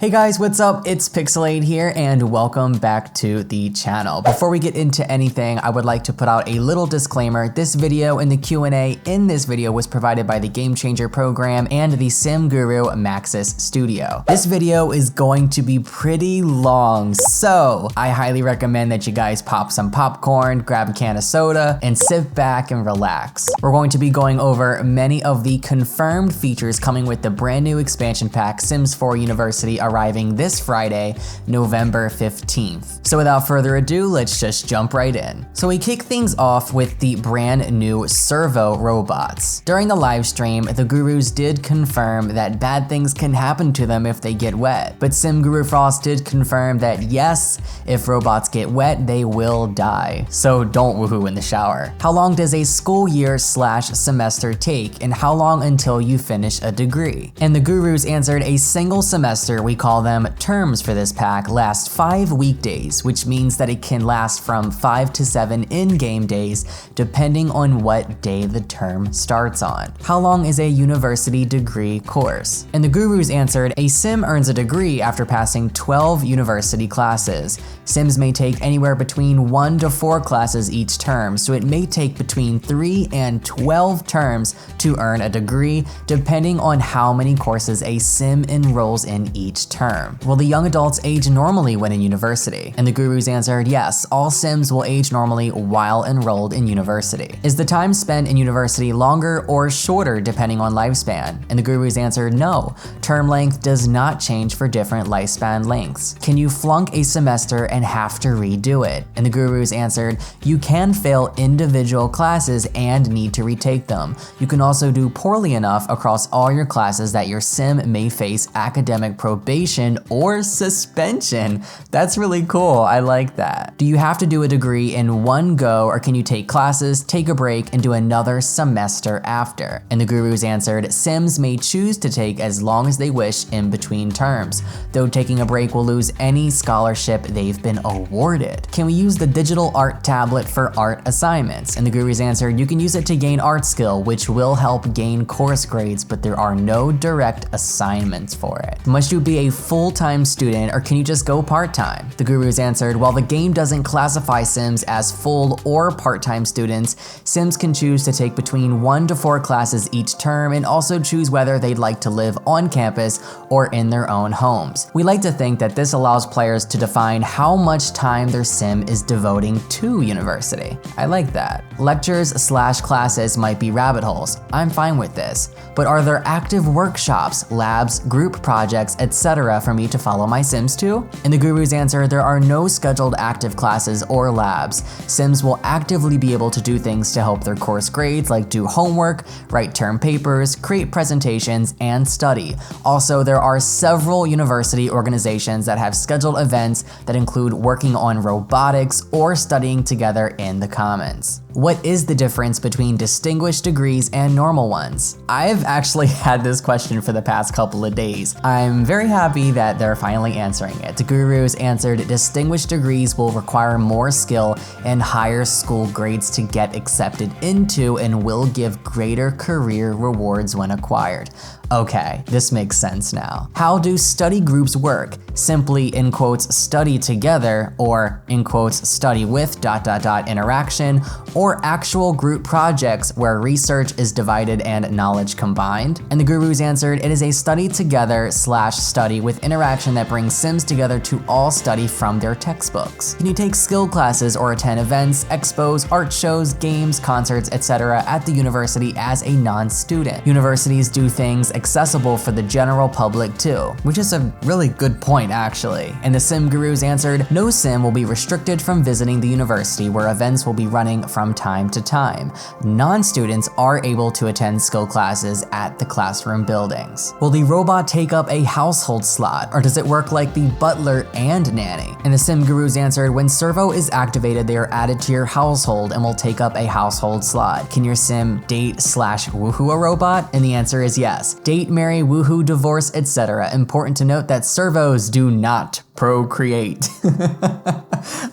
Hey guys, what's up? It's Pixelade here and welcome back to the channel. Before we get into anything, I would like to put out a little disclaimer. This video and the Q&A in this video was provided by the Game Changer program and the Sim Guru Maxis Studio. This video is going to be pretty long, so I highly recommend that you guys pop some popcorn, grab a can of soda, and sit back and relax. We're going to be going over many of the confirmed features coming with the brand new expansion pack Sims 4 University arriving this Friday, November 15th. So without further ado, let's just jump right in. So we kick things off with the brand new Servo Robots. During the live stream, the gurus did confirm that bad things can happen to them if they get wet. But Sim Guru Frost did confirm that yes, if robots get wet, they will die. So don't woohoo in the shower. How long does a school year / semester take, and how long until you finish a degree? And the gurus answered a single semester, we call them terms for this pack, last 5 weekdays, which means that it can last from 5 to 7 in-game days, depending on what day the term starts on. How long is a university degree course? And the gurus answered, a sim earns a degree after passing 12 university classes. Sims may take anywhere between 1 to 4 classes each term, so it may take between 3 and 12 terms to earn a degree, depending on how many courses a sim enrolls in each term. Will the young adults age normally when in university? And the gurus answered, yes, all Sims will age normally while enrolled in university. Is the time spent in university longer or shorter depending on lifespan? And the gurus answered, no, term length does not change for different lifespan lengths. Can you flunk a semester and have to redo it? And the gurus answered, you can fail individual classes and need to retake them. You can also do poorly enough across all your classes that your sim may face academic probation or suspension. That's really cool, I like that. Do you have to do a degree in one go, or can you take classes, take a break, and do another semester after? And the gurus answered, Sims may choose to take as long as they wish in between terms, though taking a break will lose any scholarship they've been awarded. Can we use the digital art tablet for art assignments? And the gurus answered, you can use it to gain art skill, which will help gain course grades, but there are no direct assignments for it. Must you be a full-time student, or can you just go part-time? The gurus answered, while the game doesn't classify Sims as full or part-time students, Sims can choose to take between 1 to 4 classes each term and also choose whether they'd like to live on campus or in their own homes. We like to think that this allows players to define how much time their sim is devoting to university. I like that. Lectures / classes might be rabbit holes. I'm fine with this. But are there active workshops, labs, group projects, etc. for me to follow my Sims to? And the gurus answer, there are no scheduled active classes or labs. Sims will actively be able to do things to help their course grades, like do homework, write term papers, create presentations, and study. Also, there are several university organizations that have scheduled events that include working on robotics or studying together in the commons. What is the difference between distinguished degrees and normal ones? I've actually had this question for the past couple of days. I'm very happy that they're finally answering it. The gurus answered, distinguished degrees will require more skill and higher school grades to get accepted into and will give greater career rewards when acquired. Okay, this makes sense now. How do study groups work? Simply, in quotes, study together, or in quotes, study with ... interaction, or actual group projects where research is divided and knowledge combined? And the gurus answered, it is a study together / study with interaction that brings Sims together to all study from their textbooks. Can you take skill classes or attend events, expos, art shows, games, concerts, etc. at the university as a non-student? Universities do things accessible for the general public too, which is a really good point actually. And the Sim Gurus answered, no sim will be restricted from visiting the university where events will be running from time to time. Non-students are able to attend skill classes at the classroom buildings. Will the robot take up a household slot, or does it work like the butler and nanny? And the Sim Gurus answered, when Servo is activated, they are added to your household and will take up a household slot. Can your sim date / woohoo a robot? And the answer is yes. Date, marry, woohoo, divorce, etc. Important to note that servos do not procreate.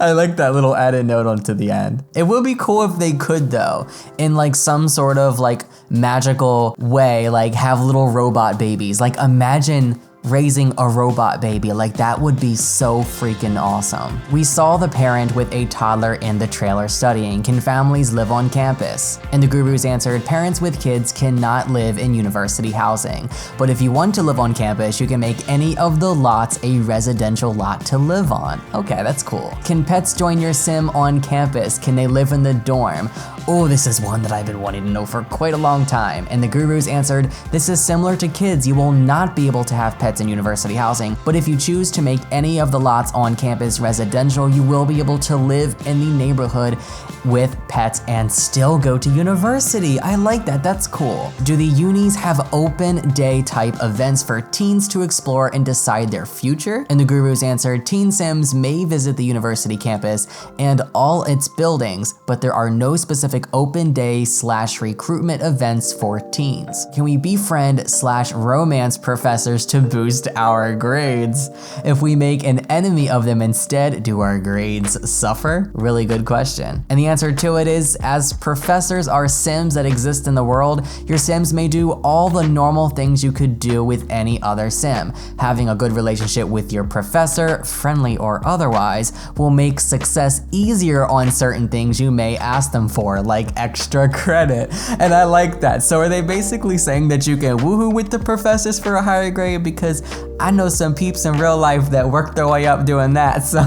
I like that little added note onto the end. It would be cool if they could though, in like some sort of like magical way, like have little robot babies. Like imagine raising a robot baby. Like, that would be so freaking awesome. We saw the parent with a toddler in the trailer studying, can families live on campus? And the gurus answered, parents with kids cannot live in university housing. But if you want to live on campus, you can make any of the lots a residential lot to live on. Okay, that's cool. Can pets join your sim on campus? Can they live in the dorm? Oh, this is one that I've been wanting to know for quite a long time. And the gurus answered, this is similar to kids. You will not be able to have pets in university housing, but if you choose to make any of the lots on campus residential, you will be able to live in the neighborhood with pets and still go to university. I like that, that's cool. Do the unis have open day type events for teens to explore and decide their future? And the gurus answered, teen sims may visit the university campus and all its buildings, but there are no specific open day / recruitment events for teens. Can we befriend / romance professors to boost our grades? If we make an enemy of them instead, do our grades suffer? Really good question. And the answer to it is, as professors are sims that exist in the world, your sims may do all the normal things you could do with any other sim. Having a good relationship with your professor, friendly or otherwise, will make success easier on certain things you may ask them for, like extra credit. And I like that. So are they basically saying that you can woohoo with the professors for a higher grade? Because I know some peeps in real life that work their way up doing that, so.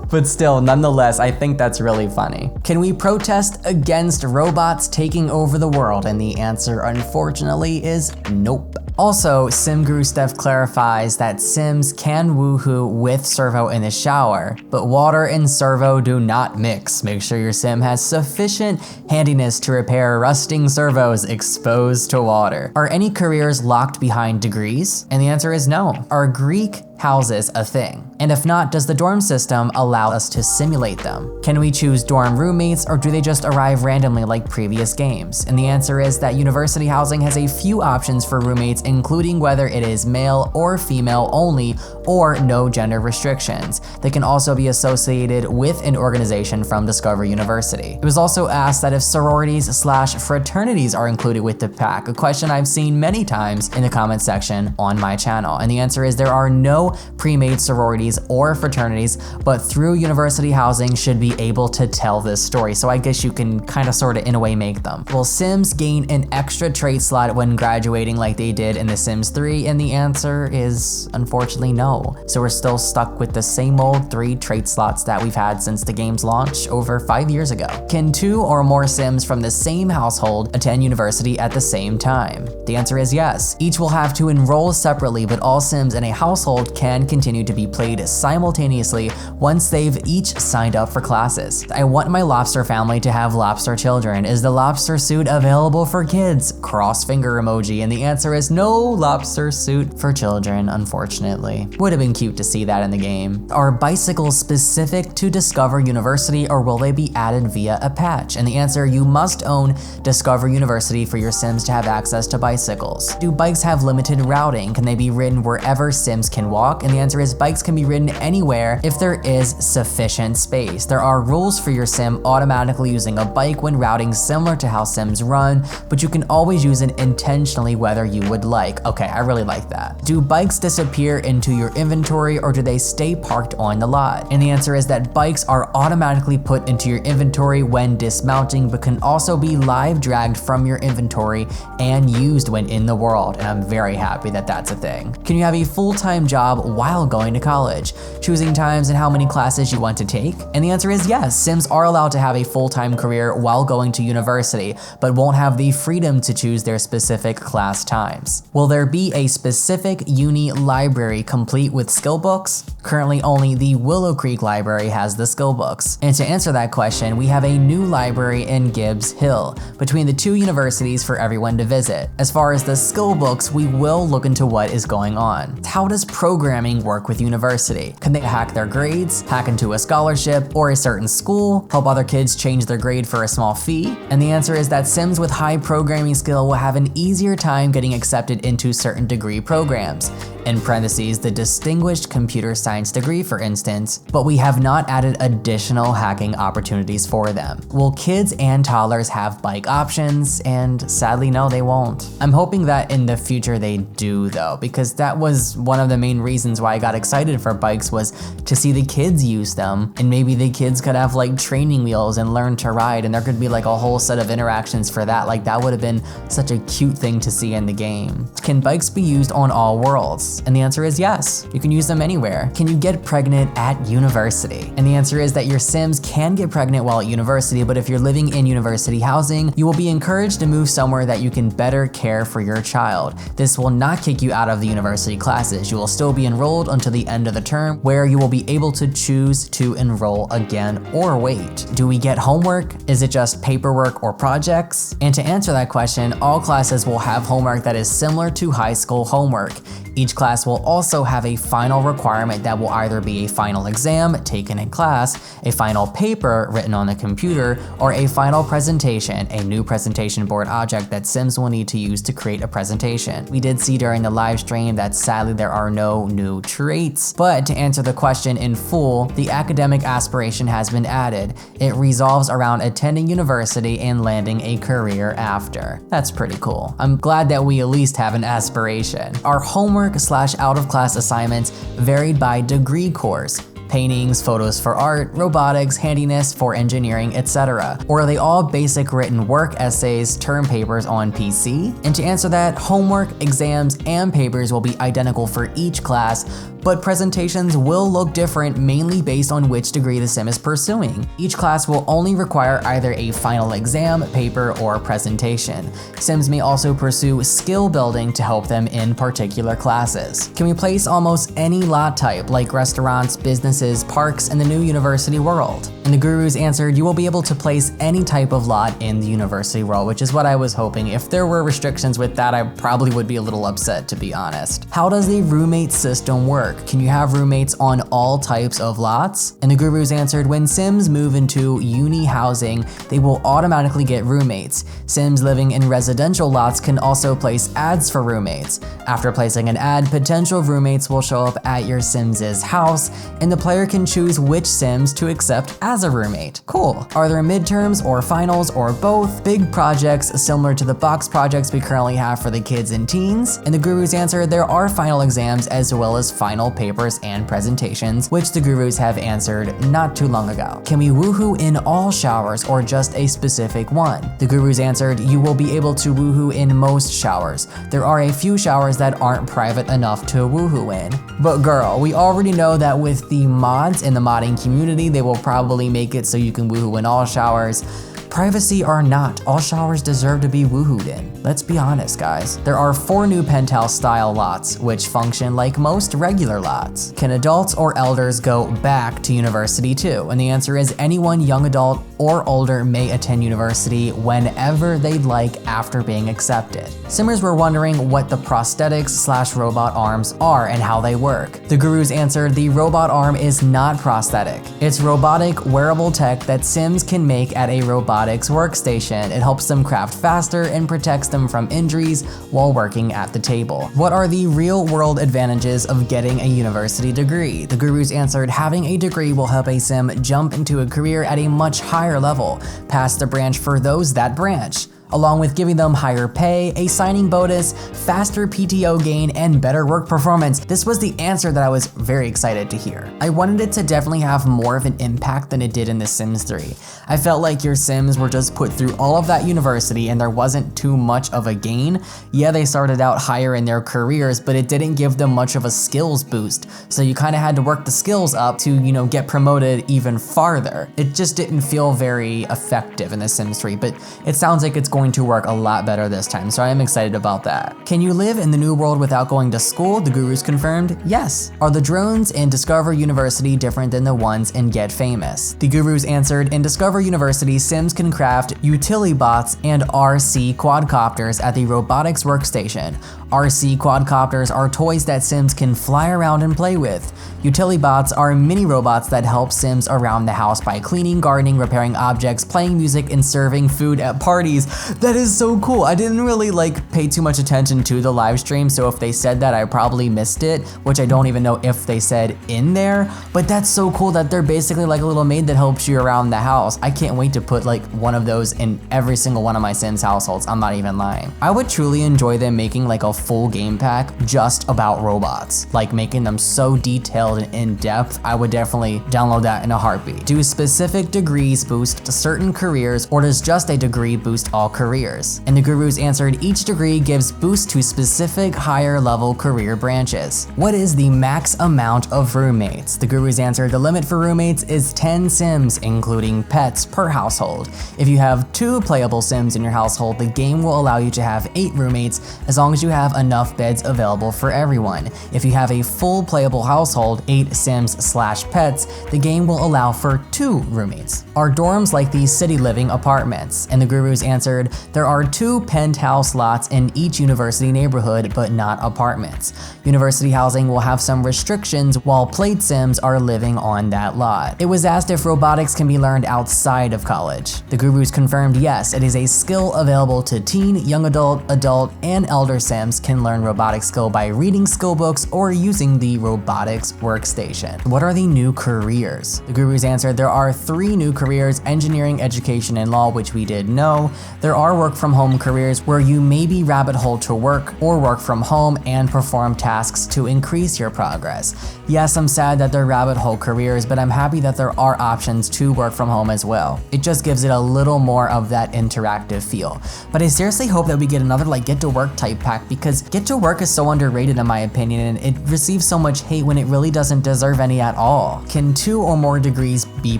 But still, nonetheless, I think that's really funny. Can we protest against robots taking over the world? And the answer, unfortunately, is nope. Also, SimGuru Steph clarifies that Sims can woohoo with Servo in the shower, but water and Servo do not mix. Make sure your Sim has sufficient handiness to repair rusting servos exposed to water. Are any careers locked behind degrees? And the answer is no. Are Greek houses a thing? And if not, does the dorm system allow us to simulate them? Can we choose dorm roommates, or do they just arrive randomly like previous games? And the answer is that university housing has a few options for roommates, including whether it is male or female only, or no gender restrictions. They can also be associated with an organization from Discover University. It was also asked that if sororities / fraternities are included with the pack, a question I've seen many times in the comment section on my channel. And the answer is there are no pre-made sororities or fraternities, but through university housing should be able to tell this story. So I guess you can kind of sort of in a way make them. Will Sims gain an extra trait slot when graduating like they did in The Sims 3? And the answer is unfortunately no. So we're still stuck with the same old 3 trait slots that we've had since the game's launch over 5 years ago. Can 2 or more Sims from the same household attend university at the same time? The answer is yes. Each will have to enroll separately, but all Sims in a household can continue to be played simultaneously once they've each signed up for classes. I want my lobster family to have lobster children. Is the lobster suit available for kids? Cross finger emoji. And the answer is no lobster suit for children, unfortunately. Would have been cute to see that in the game. Are bicycles specific to Discover University, or will they be added via a patch? And the answer, you must own Discover University for your Sims to have access to bicycles. Do bikes have limited routing? Can they be ridden wherever Sims can walk? And the answer is bikes can be ridden anywhere if there is sufficient space. There are rules for your Sim automatically using a bike when routing, similar to how Sims run, but you can always use it intentionally whether you would like. Okay, I really like that. Do bikes disappear into your inventory, or do they stay parked on the lot? And the answer is that bikes are automatically put into your inventory when dismounting, but can also be live dragged from your inventory and used when in the world. And I'm very happy that that's a thing. Can you have a full-time job while going to college? Choosing times and how many classes you want to take? And the answer is yes. Sims are allowed to have a full-time career while going to university, but won't have the freedom to choose their specific class times. Will there be a specific uni library complete with skill books? Currently, only the Willow Creek Library has the skill books. And to answer that question, we have a new library in Gibbs Hill, between the 2 universities for everyone to visit. As far as the skill books, we will look into what is going on. How does programming work with university? Can they hack their grades, hack into a scholarship or a certain school, help other kids change their grade for a small fee? And the answer is that Sims with high programming skill will have an easier time getting accepted into certain degree programs. in parentheses the Distinguished Computer Science degree for instance, but we have not added additional hacking opportunities for them. Will kids and toddlers have bike options? And sadly no, they won't. I'm hoping that in the future they do though, because that was one of the main reasons why I got excited for bikes, was to see the kids use them, and maybe the kids could have like training wheels and learn to ride, and there could be like a whole set of interactions for that. Like that would have been such a cute thing to see in the game. Can bikes be used on all worlds? And the answer is yes. You can use them anywhere. Can you get pregnant at university? And the answer is that your Sims can get pregnant while at university, but if you're living in university housing, you will be encouraged to move somewhere that you can better care for your child. This will not kick you out of the university classes. You will still be enrolled until the end of the term, where you will be able to choose to enroll again or wait. Do we get homework? Is it just paperwork or projects? And to answer that question, all classes will have homework that is similar to high school homework. Each class will also have a final requirement that will either be a final exam taken in class, a final paper written on the computer, or a final presentation, a new presentation board object that Sims will need to use to create a presentation. We did see during the live stream that sadly there are no new traits, but to answer the question in full, the academic aspiration has been added. It revolves around attending university and landing a career after. That's pretty cool. I'm glad that we at least have an aspiration. Our homework/out-of-class assignments varied by degree course. Paintings, photos for art, robotics, handiness for engineering, etc. Or are they all basic written work, essays, term papers on PC? And to answer that, homework, exams, and papers will be identical for each class, but presentations will look different mainly based on which degree the Sim is pursuing. Each class will only require either a final exam, paper, or presentation. Sims may also pursue skill building to help them in particular classes. Can we place almost any lot type, like restaurants, businesses, parks, in the new university world? And the gurus answered, you will be able to place any type of lot in the university world, which is what I was hoping. If there were restrictions with that, I probably would be a little upset, to be honest. How does the roommate system work? Can you have roommates on all types of lots? And the gurus answered, when Sims move into uni housing, they will automatically get roommates. Sims living in residential lots can also place ads for roommates. After placing an ad, potential roommates will show up at your Sims' house, and the player can choose which Sims to accept as a roommate. Cool. Are there midterms or finals or both? Big projects similar to the box projects we currently have for the kids and teens? And the gurus answered, there are final exams as well as final papers and presentations, which the gurus have answered not too long ago. Can we woohoo in all showers or just a specific one? The gurus answered, you will be able to woohoo in most showers. There are a few showers that aren't private enough to woohoo in. But girl, we already know that with the mods in the modding community, they will probably make it so you can woohoo in all showers. Privacy or not, all showers deserve to be woohooed in. Let's be honest, guys. There are 4 new Penthouse style lots, which function like most regular lots. Can adults or elders go back to university too? And the answer is anyone young adult or older may attend university whenever they'd like after being accepted. Simmers were wondering what the prosthetics/robot arms are and how they work. The gurus answered, the robot arm is not prosthetic. It's robotic wearable tech that Sims can make at a robotics workstation. It helps them craft faster and protects them from injuries while working at the table. What are the real world advantages of getting a university degree? The gurus answered, having a degree will help a Sim jump into a career at a much higher level, past the branch for those that branch, along with giving them higher pay, a signing bonus, faster PTO gain, and better work performance. This was the answer that I was very excited to hear. I wanted it to definitely have more of an impact than it did in The Sims 3. I felt like your Sims were just put through all of that university and there wasn't too much of a gain. Yeah, they started out higher in their careers, but it didn't give them much of a skills boost. So you kind of had to work the skills up to, get promoted even farther. It just didn't feel very effective in The Sims 3, but it sounds like it's going to work a lot better this time, so I am excited about that. Can you live in the new world without going to school? The gurus confirmed, yes. Are the drones in Discover University different than the ones in Get Famous? The gurus answered, in Discover University, Sims can craft utility bots and RC quadcopters at the robotics workstation. RC quadcopters are toys that Sims can fly around and play with. Utility bots are mini robots that help Sims around the house by cleaning, gardening, repairing objects, playing music, and serving food at parties. That is so cool. I didn't really pay too much attention to the live stream, so if they said that, I probably missed it, which I don't even know if they said in there, but that's so cool that they're basically like a little maid that helps you around the house. I can't wait to put one of those in every single one of my Sims households. I'm not even lying. I would truly enjoy them making a full game pack just about robots, making them so detailed and in-depth. I would definitely download that in a heartbeat. Do specific degrees boost certain careers, or does just a degree boost all careers? And the gurus answered, each degree gives boost to specific higher level career branches. What is the max amount of roommates? The gurus answered, the limit for roommates is 10 Sims, including pets, per household. If you have 2 playable Sims in your household, the game will allow you to have 8 roommates as long as you have enough beds available for everyone. If you have a full playable household, 8 Sims/pets, the game will allow for 2 roommates. Are dorms like these city living apartments? And the gurus answered, there are 2 penthouse lots in each university neighborhood, but not apartments. University housing will have some restrictions while played Sims are living on that lot. It was asked if robotics can be learned outside of college. The gurus confirmed yes, it is a skill available to teen, young adult, and elder Sims can learn robotic skill by reading skill books or using the robotics workstation. What are the new careers? The gurus answered, there are 3 new careers: engineering, education, and law, which we did know. There are work from home careers where you may be rabbit hole to work or work from home and perform tasks to increase your progress. Yes, I'm sad that they're rabbit hole careers, but I'm happy that there are options to work from home as well. It just gives it a little more of that interactive feel. But I seriously hope that we get another get to work type pack, because get to work is so underrated in my opinion, and it receives so much hate when it really doesn't deserve any at all. Can 2 or more degrees be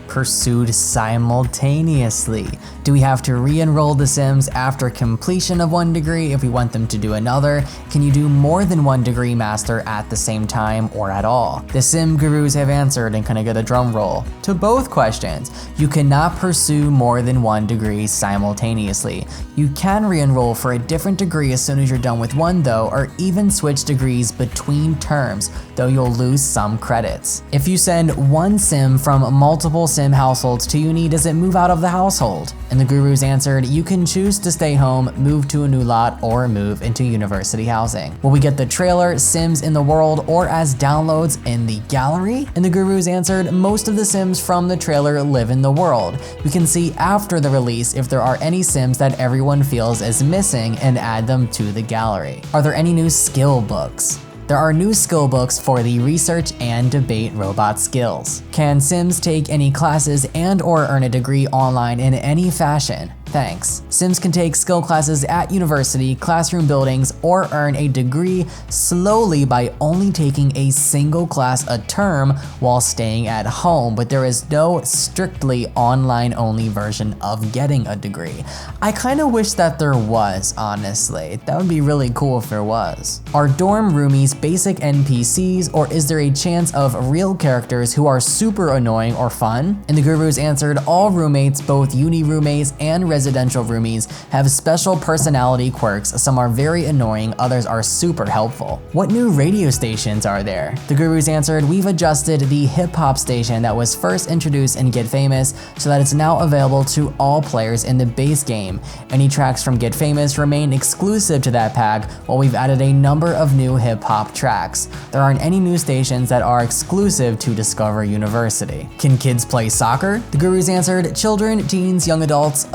pursued simultaneously? Do we have to re-enroll the Sims after completion of 1 degree if we want them to do another? Can you do more than 1 degree master at the same time or at all? The Sim gurus have answered, and can I get a drum roll, to both questions. You cannot pursue more than 1 degree simultaneously. You can re-enroll for a different degree as soon as you're done with 1 though, or even switch degrees between terms, though you'll lose some credits. If you send 1 Sim from multiple Sim households to uni, does it move out of the household? And the gurus answered, you can choose to stay home, move to a new lot, or move into university housing. Will we get the trailer, Sims in the world, or as downloads in the gallery? And the gurus answered, most of the Sims from the trailer live in the world. We can see after the release if there are any Sims that everyone feels is missing and add them to the gallery. Are there any new skill books? There are new skill books for the research and debate robot skills. Can Sims take any classes and/or earn a degree online in any fashion? Thanks. Sims can take skill classes at university, classroom buildings, or earn a degree slowly by only taking a single class a term while staying at home, but there is no strictly online only version of getting a degree. I kind of wish that there was, honestly. That would be really cool if there was. Are dorm roomies basic NPCs, or is there a chance of real characters who are super annoying or fun? And the gurus answered, all roommates, both uni roommates and residential roomies, have special personality quirks. Some are very annoying, others are super helpful. What new radio stations are there? The gurus answered, we've adjusted the hip hop station that was first introduced in Get Famous so that it's now available to all players in the base game. Any tracks from Get Famous remain exclusive to that pack, while we've added a number of new hip hop tracks. There aren't any new stations that are exclusive to Discover University. Can kids play soccer? The gurus answered, children, teens, young adults,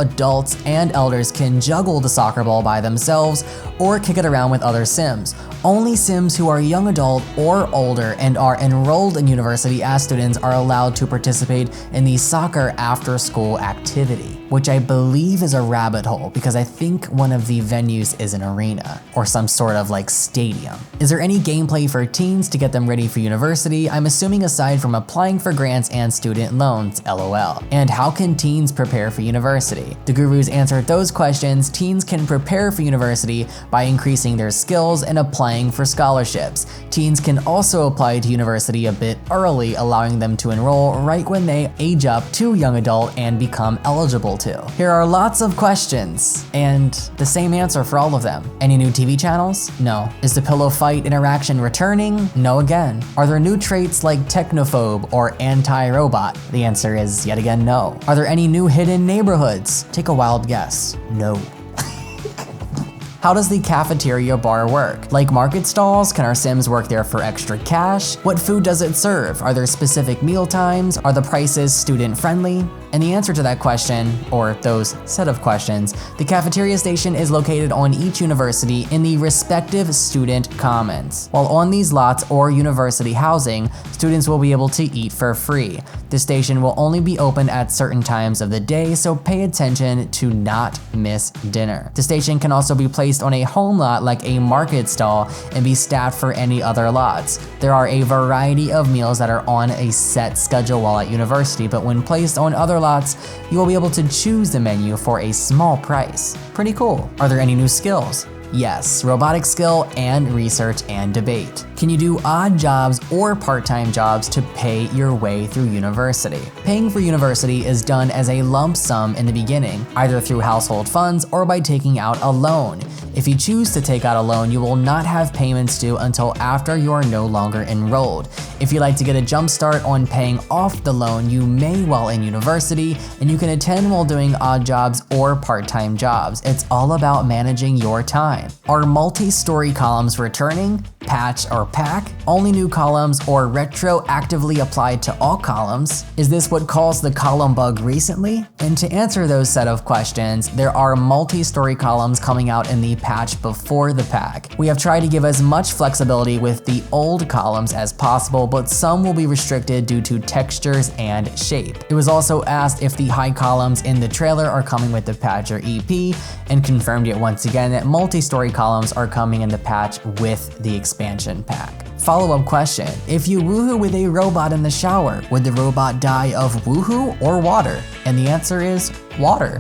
and elders can juggle the soccer ball by themselves or kick it around with other Sims. Only Sims who are young adult or older and are enrolled in university as students are allowed to participate in the soccer after school activity, which I believe is a rabbit hole because I think one of the venues is an arena or some sort of stadium. Is there any gameplay for teens to get them ready for university? I'm assuming aside from applying for grants and student loans, LOL. And how can teens prepare for university? The gurus answered those questions. Teens can prepare for university by increasing their skills and applying for scholarships. Teens can also apply to university a bit early, allowing them to enroll right when they age up to young adult and become eligible able to? Here are lots of questions, and the same answer for all of them. Any new TV channels? No. Is the pillow fight interaction returning? No again. Are there new traits like technophobe or anti-robot? The answer is yet again no. Are there any new hidden neighborhoods? Take a wild guess. No. How does the cafeteria bar work? Like market stalls, can our Sims work there for extra cash? What food does it serve? Are there specific meal times? Are the prices student friendly? And the answer to that question, or those set of questions, the cafeteria station is located on each university in the respective student commons. While on these lots or university housing, students will be able to eat for free. The station will only be open at certain times of the day, so pay attention to not miss dinner. The station can also be placed on a home lot like a market stall and be staffed for any other lots. There are a variety of meals that are on a set schedule while at university, but when placed on other lots, you will be able to choose the menu for a small price. Pretty cool. Are there any new skills? Yes, robotic skill and research and debate. Can you do odd jobs or part-time jobs to pay your way through university? Paying for university is done as a lump sum in the beginning, either through household funds or by taking out a loan. If you choose to take out a loan, you will not have payments due until after you are no longer enrolled. If you'd like to get a jump start on paying off the loan, you may while in university, and you can attend while doing odd jobs or part-time jobs. It's all about managing your time. Are multi-story columns returning? Patch or pack? Only new columns or retroactively applied to all columns? Is this what caused the column bug recently? And to answer those set of questions, there are multi-story columns coming out in the patch before the pack. We have tried to give as much flexibility with the old columns as possible, but some will be restricted due to textures and shape. It was also asked if the high columns in the trailer are coming with the patch or EP, and confirmed yet once again that multi-story columns are coming in the patch with the expansion pack. Follow-up question: if you woohoo with a robot in the shower, would the robot die of woohoo or water? And the answer is water.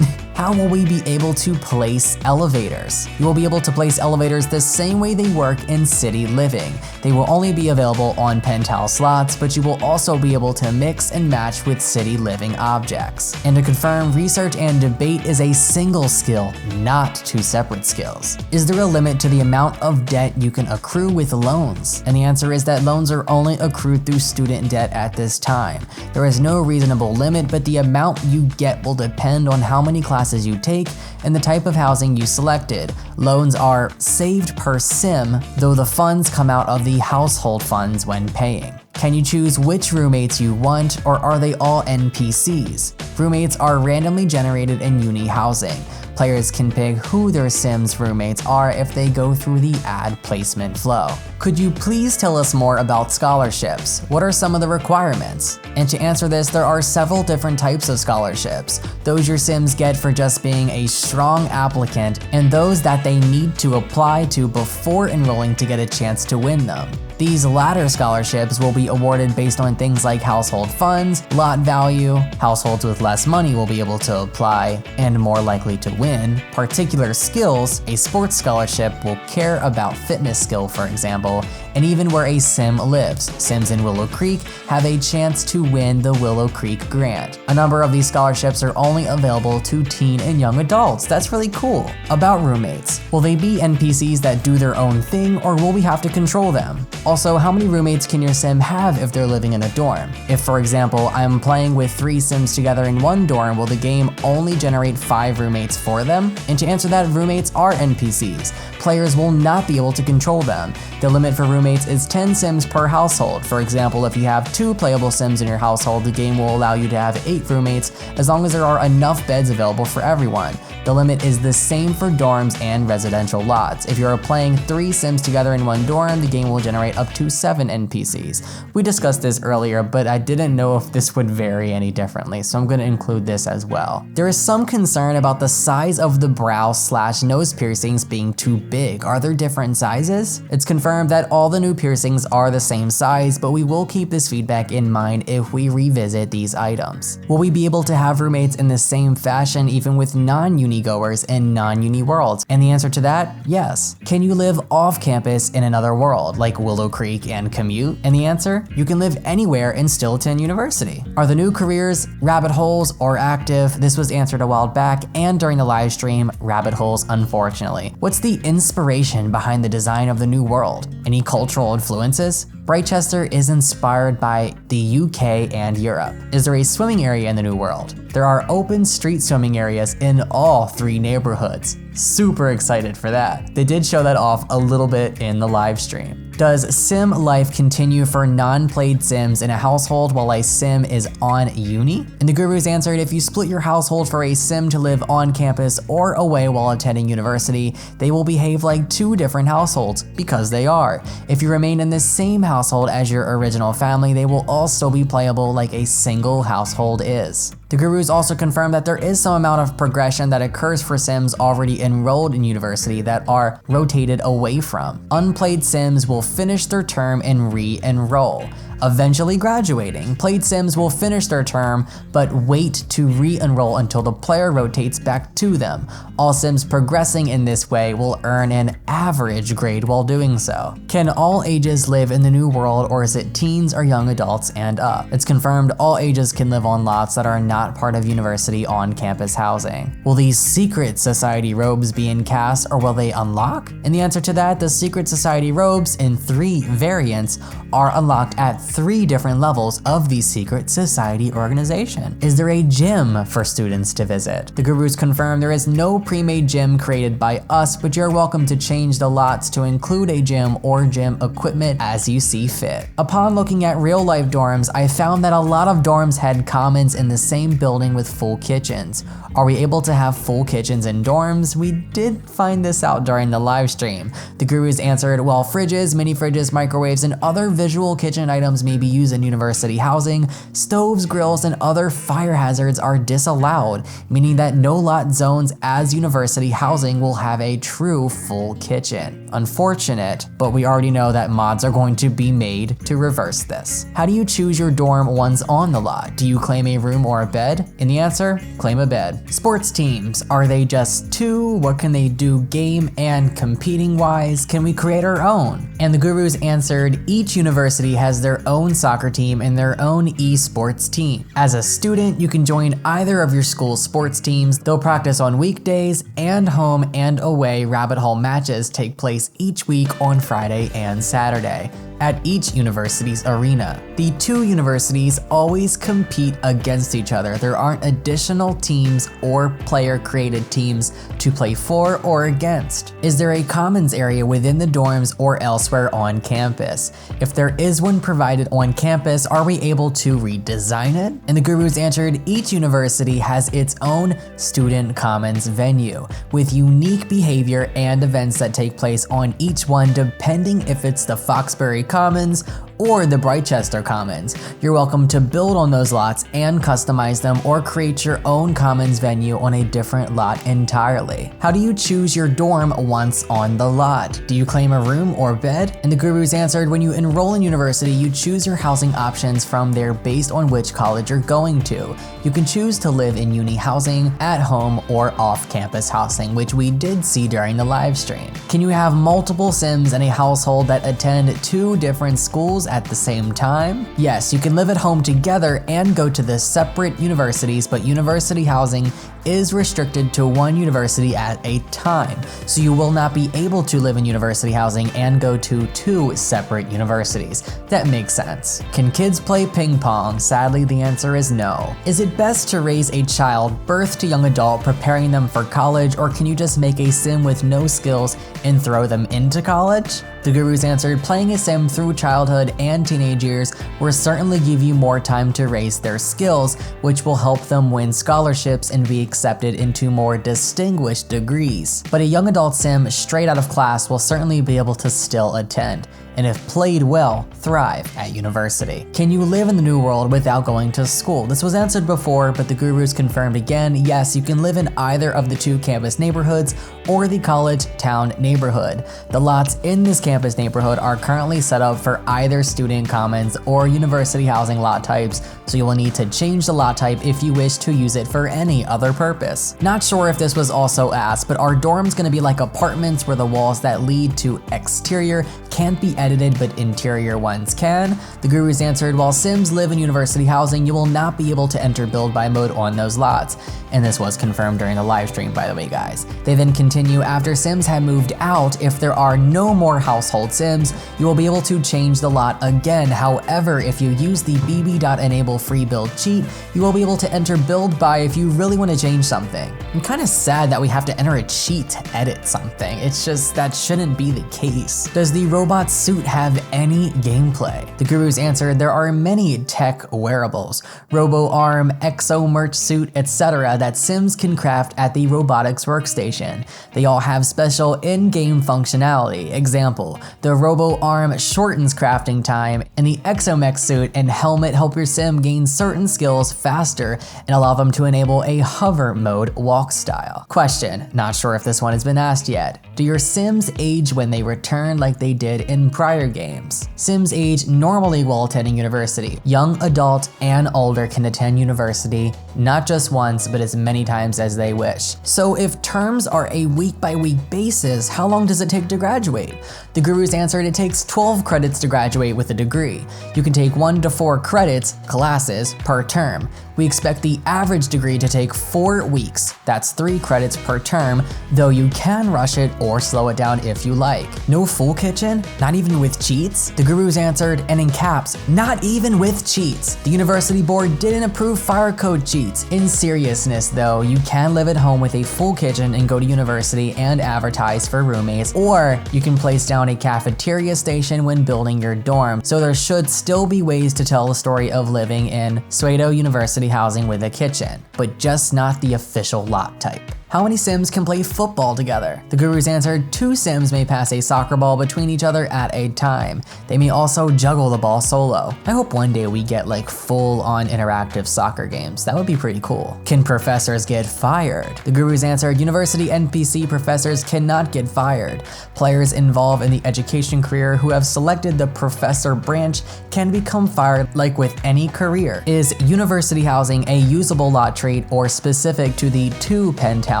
How will we be able to place elevators? You will be able to place elevators the same way they work in City Living. They will only be available on Penthouse slots, but you will also be able to mix and match with City Living objects. And to confirm, research and debate is a single skill, not two separate skills. Is there a limit to the amount of debt you can accrue with loans? And the answer is that loans are only accrued through student debt at this time. There is no reasonable limit, but the amount you get will depend on how many classes you take and the type of housing you selected. Loans are saved per sim, though the funds come out of the household funds when paying. Can you choose which roommates you want, or are they all NPCs? Roommates are randomly generated in uni housing. Players can pick who their Sims roommates are if they go through the ad placement flow. Could you please tell us more about scholarships? What are some of the requirements? And to answer this, there are several different types of scholarships. Those your Sims get for just being a strong applicant, and those that they need to apply to before enrolling to get a chance to win them. These latter scholarships will be awarded based on things like household funds, lot value. Households with less money will be able to apply and more likely to win. Particular skills, a sports scholarship will care about fitness skill, for example, and even where a Sim lives. Sims in Willow Creek have a chance to win the Willow Creek Grant. A number of these scholarships are only available to teen and young adults. That's really cool. About roommates, will they be NPCs that do their own thing, or will we have to control them? Also, how many roommates can your Sim have if they're living in a dorm? If, for example, I'm playing with 3 Sims together in one dorm, will the game only generate 5 roommates for them? And to answer that, roommates are NPCs. Players will not be able to control them. The limit for roommates is 10 Sims per household. For example, if you have 2 playable Sims in your household, the game will allow you to have 8 roommates as long as there are enough beds available for everyone. The limit is the same for dorms and residential lots. If you are playing 3 Sims together in one dorm, the game will generate up to 7 NPCs. We discussed this earlier, but I didn't know if this would vary any differently, so I'm going to include this as well. There is some concern about the size of the brow/nose piercings being too big. Are there different sizes? It's confirmed that all the new piercings are the same size, but we will keep this feedback in mind if we revisit these items. Will we be able to have roommates in the same fashion even with non-uni non-uni goers in non-uni worlds? And the answer to that, yes. Can you live off campus in another world, like Willow Creek and commute? And the answer, you can live anywhere and still attend university. Are the new careers rabbit holes or active? This was answered a while back and during the live stream, rabbit holes unfortunately. What's the inspiration behind the design of the new world? Any cultural influences? Brightchester is inspired by the UK and Europe. Is there a swimming area in the new world? There are open street swimming areas in all 3 neighborhoods. Super excited for that. They did show that off a little bit in the live stream. Does sim life continue for non-played sims in a household while a sim is on uni? And the gurus answered, if you split your household for a sim to live on campus or away while attending university, they will behave like 2 different households, because they are. If you remain in the same household as your original family, they will all still be playable like a single household is. The gurus also confirmed that there is some amount of progression that occurs for sims already enrolled in university that are rotated away from. Unplayed sims will finish their term and re-enroll, eventually graduating. Played sims will finish their term but wait to re-enroll until the player rotates back to them. All sims progressing in this way will earn an average grade while doing so. Can all ages live in the new world, or is it teens or young adults and up? It's confirmed all ages can live on lots that are not part of university on-campus housing. Will these secret society robes be in cast, or will they unlock? And the answer to that, the secret society robes in 3 variants are unlocked at 3 different levels of the secret society organization. Is there a gym for students to visit? The gurus confirm there is no pre-made gym created by us, but you're welcome to change the lots to include a gym or gym equipment as you see fit. Upon looking at real-life dorms, I found that a lot of dorms had commons in the same building with full kitchens. Are we able to have full kitchens in dorms? We did find this out during the live stream. The gurus answered, while fridges, mini fridges, microwaves, and other visual kitchen items may be used in university housing, stoves, grills, and other fire hazards are disallowed, meaning that no lot zones as university housing will have a true full kitchen. Unfortunate, but we already know that mods are going to be made to reverse this. How do you choose your dorm once on the lot? Do you claim a room or a bed? And the answer, claim a bed. Sports teams, are they just 2? What can they do game and competing wise? Can we create our own? And the gurus answered, each university has their own soccer team and their own esports team. As a student, you can join either of your school's sports teams. They'll practice on weekdays, and home and away rabbit hole matches take place each week on Friday and Saturday at each university's arena. The 2 universities always compete against each other. There aren't additional teams or player-created teams to play for or against. Is there a commons area within the dorms or elsewhere on campus? If there is one provided on campus, are we able to redesign it? And the gurus answered, each university has its own student commons venue with unique behavior and events that take place on each one depending if it's the Foxbury Commons or the Brightchester Commons. You're welcome to build on those lots and customize them, or create your own commons venue on a different lot entirely. How do you choose your dorm once on the lot? Do you claim a room or bed? And the gurus answered, when you enroll in university, you choose your housing options from there based on which college you're going to. You can choose to live in uni housing, at home, or off-campus housing, which we did see during the live stream. Can you have multiple sims in a household that attend 2 different schools at the same time? Yes, you can live at home together and go to the separate universities, but university housing is restricted to 1 university at a time. So you will not be able to live in university housing and go to 2 separate universities. That makes sense. Can kids play ping pong? Sadly, the answer is no. Is it best to raise a child, birth to young adult, preparing them for college, or can you just make a sim with no skills and throw them into college? The gurus answered, playing a sim through childhood and teenage years will certainly give you more time to raise their skills, which will help them win scholarships and be accepted into more distinguished degrees. But a young adult sim straight out of class will certainly be able to still attend, and if played well, thrive at university. Can you live in the new world without going to school? This was answered before, but the gurus confirmed again, yes, you can live in either of the 2 campus neighborhoods or the college town neighborhood. The lots in this campus neighborhood are currently set up for either student commons or university housing lot types, so you will need to change the lot type if you wish to use it for any other purpose. Not sure if this was also asked, but are dorms gonna be like apartments where the walls that lead to exterior can't be edited but interior ones can? The gurus answered, while Sims live in university housing, you will not be able to enter build by mode on those lots. And this was confirmed during the live stream, by the way, guys. They then continue, after Sims have moved out, if there are no more household Sims, you will be able to change the lot again. However, if you use the bb.enable free build cheat, you will be able to enter build by if you really want to change something. I'm kind of sad that we have to enter a cheat to edit something. It's just, that shouldn't be the case. Does the robot suit have any gameplay? The gurus answered, there are many tech wearables, robo-arm, exo merch suit, etc. that Sims can craft at the robotics workstation. They all have special in-game functionality. Example, the robo-arm shortens crafting time, and the exomech suit and helmet help your Sim gain certain skills faster and allow them to enable a hover mode walk style. Question, not sure if this one has been asked yet. Do your Sims age when they return like they did in prior games? Sims age normally while attending university. Young adult and older can attend university, not just once, but as many times as they wish. So if terms are a week-by-week basis, how long does it take to graduate? The gurus answered, it takes 12 credits to graduate with a degree. You can take 1 to 4 credits, classes, per term. We expect the average degree to take 4 weeks. That's 3 credits per term, though you can rush it or slow it down if you like. No full kitchen? Not even with cheats? The gurus answered, and in caps, not even with cheats. The university board didn't approve fire code cheats. In seriousness though, you can live at home with a full kitchen and go to university and advertise for roommates, or you can place down a cafeteria station when building your dorm. So there should still be ways to tell the story of living in pseudo university housing with a kitchen, but just not the official lot type. How many Sims can play football together? The gurus answered, 2 Sims may pass a soccer ball between each other at a time. They may also juggle the ball solo. I hope one day we get like full-on interactive soccer games. That would be pretty cool. Can professors get fired? The gurus answered, university NPC professors cannot get fired. Players involved in the education career who have selected the professor branch can become fired like with any career. Is university housing a usable lot trait or specific to the 2 Penthouse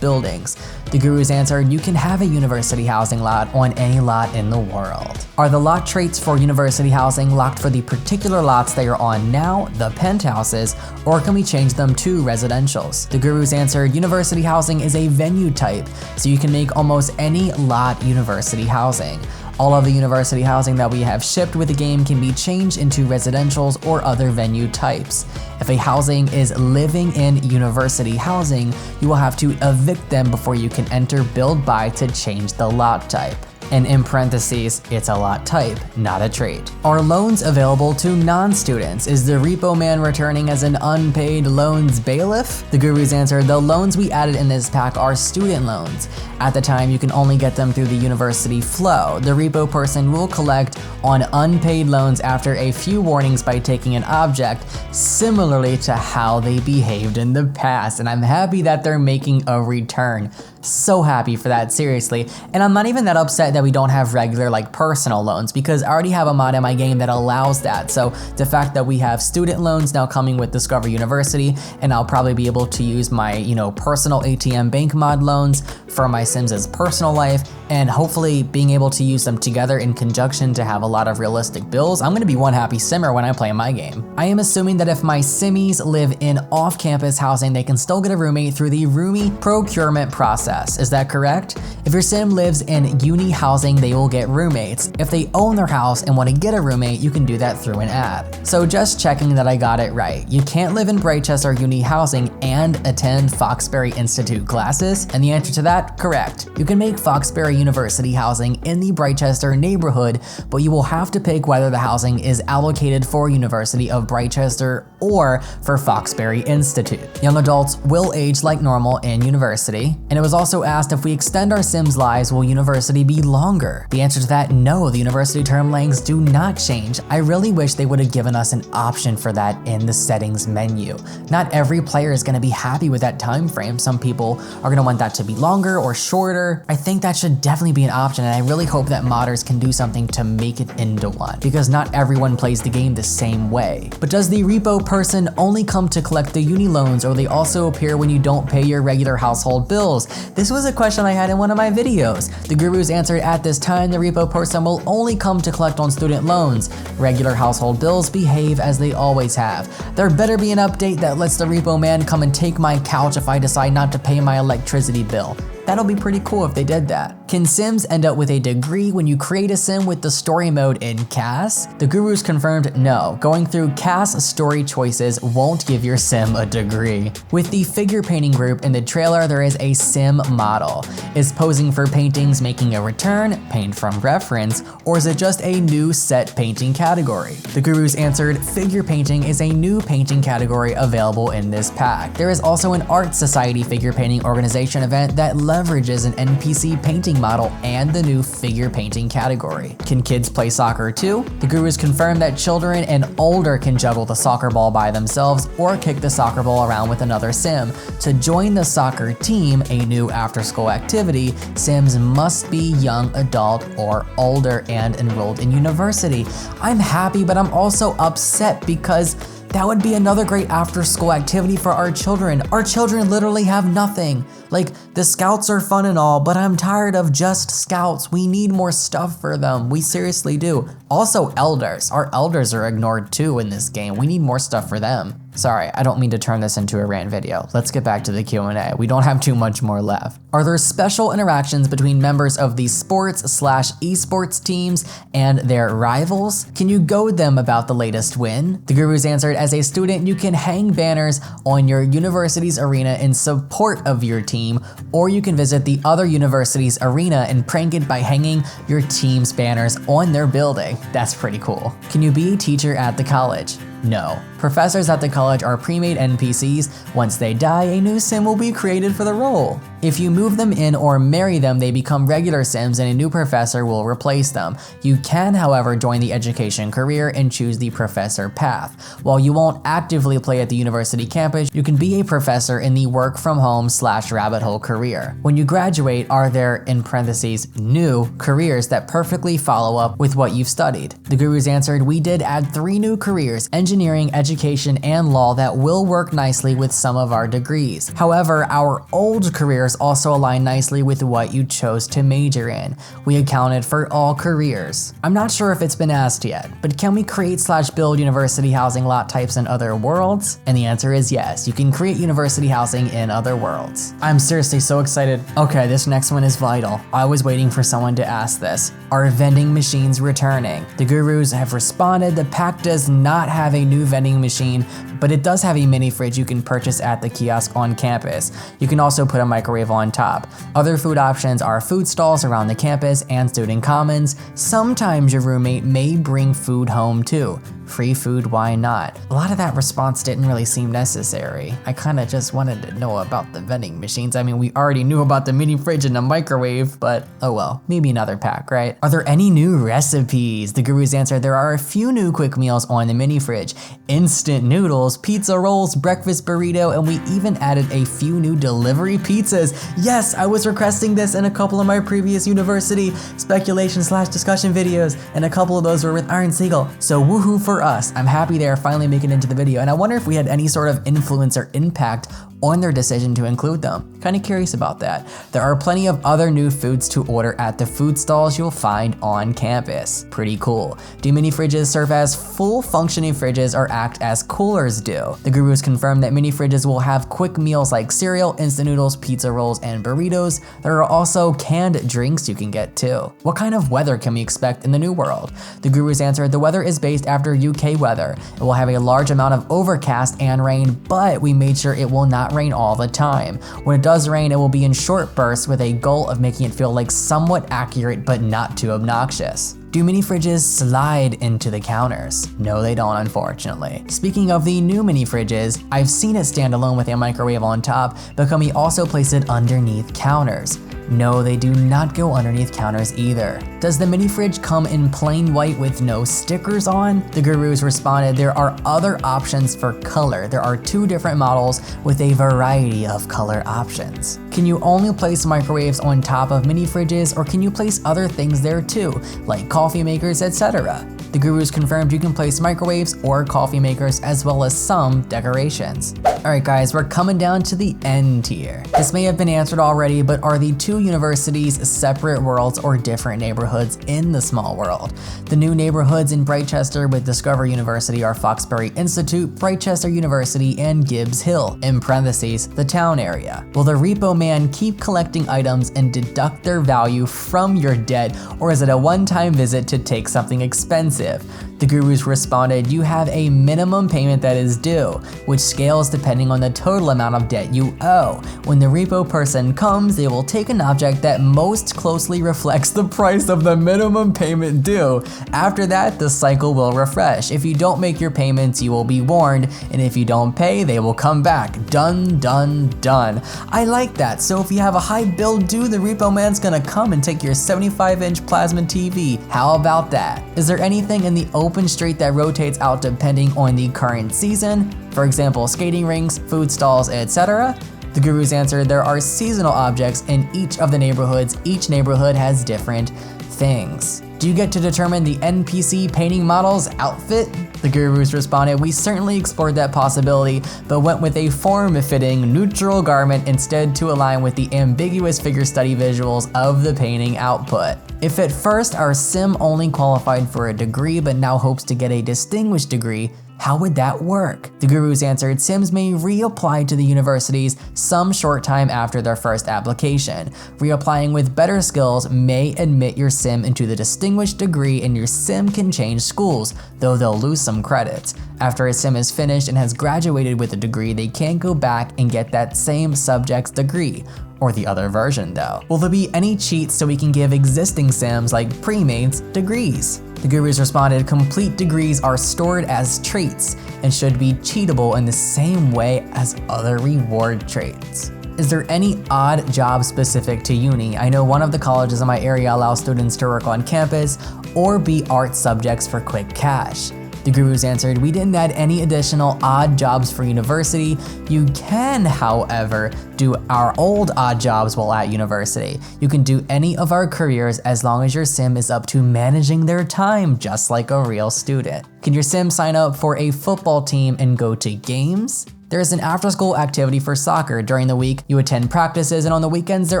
buildings? The gurus answered, you can have a university housing lot on any lot in the world. Are the lot traits for university housing locked for the particular lots they are on now, the penthouses, or can we change them to residentials? The gurus answered, university housing is a venue type, so you can make almost any lot university housing. All of the university housing that we have shipped with the game can be changed into residentials or other venue types. If a housing is living in university housing, you will have to evict them before you can enter build by to change the lot type. And in parentheses, it's a lot type, not a trait. Are loans available to non-students? Is the repo man returning as an unpaid loans bailiff? The gurus answered, the loans we added in this pack are student loans. At the time, you can only get them through the university flow. The repo person will collect on unpaid loans after a few warnings by taking an object, similarly to how they behaved in the past. And I'm happy that they're making a return. So happy for that, seriously. And I'm not even that upset that we don't have regular like personal loans, because I already have a mod in my game that allows that. So the fact that we have student loans now coming with Discover University, and I'll probably be able to use my, personal ATM bank mod loans for my Sims' personal life, and hopefully being able to use them together in conjunction to have a lot of realistic bills. I'm gonna be one happy Simmer when I play my game. I am assuming that if my Simmies live in off-campus housing, they can still get a roommate through the roomie procurement process. Is that correct? If your Sim lives in uni housing, they will get roommates. If they own their house and want to get a roommate, you can do that through an ad. So just checking that I got it right. You can't live in Brightchester uni housing and attend Foxbury Institute classes? And the answer to that, correct. You can make Foxbury University housing in the Brightchester neighborhood, but you will have to pick whether the housing is allocated for University of Brightchester or for Foxbury Institute. Young adults will age like normal in university. And it was also asked, if we extend our Sims lives, will university be longer? The answer to that, no, the university term lengths do not change. I really wish they would have given us an option for that in the settings menu. Not every player is going to be happy with that time frame. Some people are going to want that to be longer, longer or shorter. I think that should definitely be an option, and I really hope that modders can do something to make it into one, because not everyone plays the game the same way. But does the repo person only come to collect the uni loans, or they also appear when you don't pay your regular household bills? This was a question I had in one of my videos. The gurus answered, at this time, the repo person will only come to collect on student loans. Regular household bills behave as they always have. There better be an update that lets the repo man come and take my couch if I decide not to pay my electricity bill. That'll be pretty cool if they did that. Can Sims end up with a degree when you create a Sim with the story mode in CAS? The gurus confirmed no. Going through CAS story choices won't give your Sim a degree. With the figure painting group in the trailer, there is a Sim model. Is posing for paintings making a return, paint from reference, or is it just a new set painting category? The gurus answered, figure painting is a new painting category available in this pack. There is also an Art Society figure painting organization event that leverages an NPC painting model and the new figure painting category. Can kids play soccer too? The gurus confirmed that children and older can juggle the soccer ball by themselves or kick the soccer ball around with another Sim. To join the soccer team, a new after-school activity, Sims must be young adult or older and enrolled in university. I'm happy, but I'm also upset because that would be another great after-school activity for our children. Our children literally have nothing. Like, the scouts are fun and all, but I'm tired of just scouts. We need more stuff for them. We seriously do. Also, elders. Our elders are ignored too in this game. We need more stuff for them. Sorry, I don't mean to turn this into a rant video. Let's get back to the Q&A. We don't have too much more left. Are there special interactions between members of the sports/esports teams and their rivals? Can you goad them about the latest win? The gurus answered, as a student, you can hang banners on your university's arena in support of your team, or you can visit the other university's arena and prank it by hanging your team's banners on their building. That's pretty cool. Can you be a teacher at the college? No. Professors at the college are pre-made NPCs. Once they die, a new Sim will be created for the role. If you move them in or marry them, they become regular Sims and a new professor will replace them. You can, however, join the education career and choose the professor path. While you won't actively play at the university campus, you can be a professor in the work from home/rabbit hole career. When you graduate, are there, in parentheses, new careers that perfectly follow up with what you've studied? The gurus answered, we did add 3 new careers, engineering, education, and law, that will work nicely with some of our degrees. However, our old careers also align nicely with what you chose to major in. We accounted for all careers. I'm not sure if it's been asked yet, but can we create/build university housing lot types in other worlds? And the answer is yes, you can create university housing in other worlds. I'm seriously so excited. Okay, this next one is vital. I was waiting for someone to ask this. Are vending machines returning? The gurus have responded, the pack does not have a new vending machine, but it does have a mini fridge you can purchase at the kiosk on campus. You can also put a microwave on top. Other food options are food stalls around the campus and student commons. Sometimes your roommate may bring food home too. Free food, why not? A lot of that response didn't really seem necessary. I kinda just wanted to know about the vending machines. I mean, we already knew about the mini fridge and the microwave, but oh well, maybe another pack, right? Are there any new recipes? The gurus answered, there are a few new quick meals on the mini fridge. Instant noodles, pizza rolls, breakfast burrito, and we even added a few new delivery pizzas. Yes, I was requesting this in a couple of my previous university speculation/discussion videos, and a couple of those were with Iron Seagull, so woohoo for us. I'm happy they're finally making it into the video, and I wonder if we had any sort of influence or impact on their decision to include them. Kinda curious about that. There are plenty of other new foods to order at the food stalls you'll find on campus. Pretty cool. Do mini fridges serve as full functioning fridges or act as coolers do? The gurus confirm that mini fridges will have quick meals like cereal, instant noodles, pizza rolls, and burritos. There are also canned drinks you can get too. What kind of weather can we expect in the new world? The gurus answered, the weather is based after UK weather. It will have a large amount of overcast and rain, but we made sure it will not rain all the time. When it does rain, it will be in short bursts with a goal of making it feel like somewhat accurate but not too obnoxious. Do mini fridges slide into the counters? No, they don't, unfortunately. Speaking of the new mini fridges, I've seen it stand alone with a microwave on top, but can we also place it underneath counters? No, they do not go underneath counters either. Does the mini fridge come in plain white with no stickers on? The gurus responded, there are other options for color. There are 2 different models with a variety of color options. Can you only place microwaves on top of mini fridges, or can you place other things there too, like coffee makers, etc.? The gurus confirmed you can place microwaves or coffee makers as well as some decorations. Alright guys, we're coming down to the end here. This may have been answered already, but are the 2 universities separate worlds or different neighborhoods in the small world? The new neighborhoods in Brightchester with Discover University are Foxbury Institute, Brightchester University, and Gibbs Hill, in parentheses, the town area. Will the repo man keep collecting items and deduct their value from your debt, or is it a one-time visit to take something expensive? The gurus responded, you have a minimum payment that is due, which scales depending on the total amount of debt you owe. When the repo person comes, they will take an object that most closely reflects the price of the minimum payment due. After that, the cycle will refresh. If you don't make your payments, you will be warned, and if you don't pay, they will come back. Done, done, done. I like that. So if you have a high bill due, the repo man's gonna come and take your 75-inch plasma TV. How about that? Is there anything in the open street that rotates out depending on the current season? For example, skating rinks, food stalls, etc.? The gurus answered, there are seasonal objects in each of the neighborhoods. Each neighborhood has different things. Do you get to determine the NPC painting model's outfit? The gurus responded, we certainly explored that possibility, but went with a form-fitting, neutral garment instead to align with the ambiguous figure study visuals of the painting output. If at first our sim only qualified for a degree but now hopes to get a distinguished degree, how would that work? The gurus answered, Sims may reapply to the universities some short time after their first application. Reapplying with better skills may admit your sim into the distinguished degree, and your sim can change schools, though they'll lose some credits. After a sim is finished and has graduated with a degree, they can go back and get that same subject's degree. Or the other version though. Will there be any cheats so we can give existing sims like pre-mates degrees? The gurus responded, complete degrees are stored as traits and should be cheatable in the same way as other reward traits. Is there any odd job specific to uni? I know one of the colleges in my area allows students to work on campus or be art subjects for quick cash. The gurus answered, we didn't add any additional odd jobs for university. You can, however, do our old odd jobs while at university. You can do any of our careers as long as your sim is up to managing their time, just like a real student. Can your sim sign up for a football team and go to games? There is an after-school activity for soccer. During the week, you attend practices, and on the weekends, there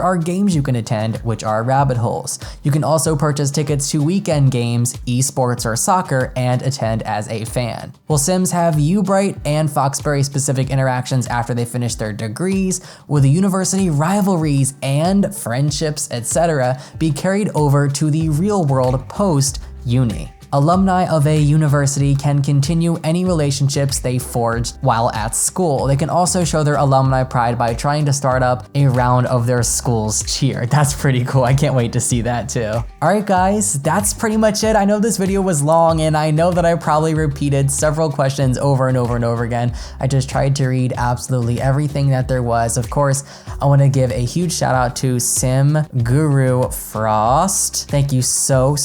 are games you can attend, which are rabbit holes. You can also purchase tickets to weekend games, esports, or soccer, and attend as a fan. Will Sims have Ubright and Foxbury specific interactions after they finish their degrees? Will the university rivalries and friendships, etc., be carried over to the real world post-uni? Alumni of a university can continue any relationships they forged while at school. They can also show their alumni pride by trying to start up a round of their school's cheer. That's pretty cool. I can't wait to see that too. All right, guys, that's pretty much it. I know this video was long, and I know that I probably repeated several questions over and over and over again. I just tried to read absolutely everything that there was. Of course, I want to give a huge shout out to Sim Guru Frost. Thank you so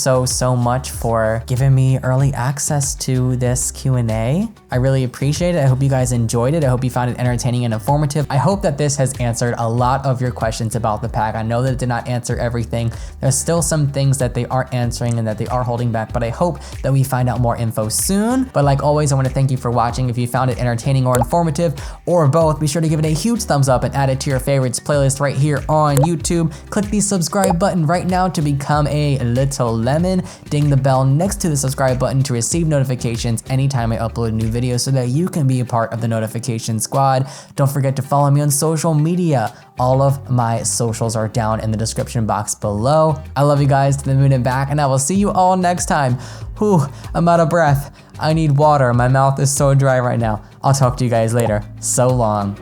much for giving me early access to this Q&A. I really appreciate it. I hope you guys enjoyed it. I hope you found it entertaining and informative. I hope that this has answered a lot of your questions about the pack. I know that it did not answer everything. There's still some things that they aren't answering and that they are holding back, but I hope that we find out more info soon. But like always, I want to thank you for watching. If you found it entertaining or informative or both, be sure to give it a huge thumbs up and add it to your favorites playlist right here on YouTube. Click the subscribe button right now to become a little lemon. Ding the bell next to the subscribe button to receive notifications anytime I upload new videos so that you can be a part of the notification squad. Don't forget to follow me on social media. All of my socials are down in the description box below. I love you guys to the moon and back, and I will see you all next time. Whew, I'm out of breath. I need water. My mouth is so dry right now. I'll talk to you guys later. So long.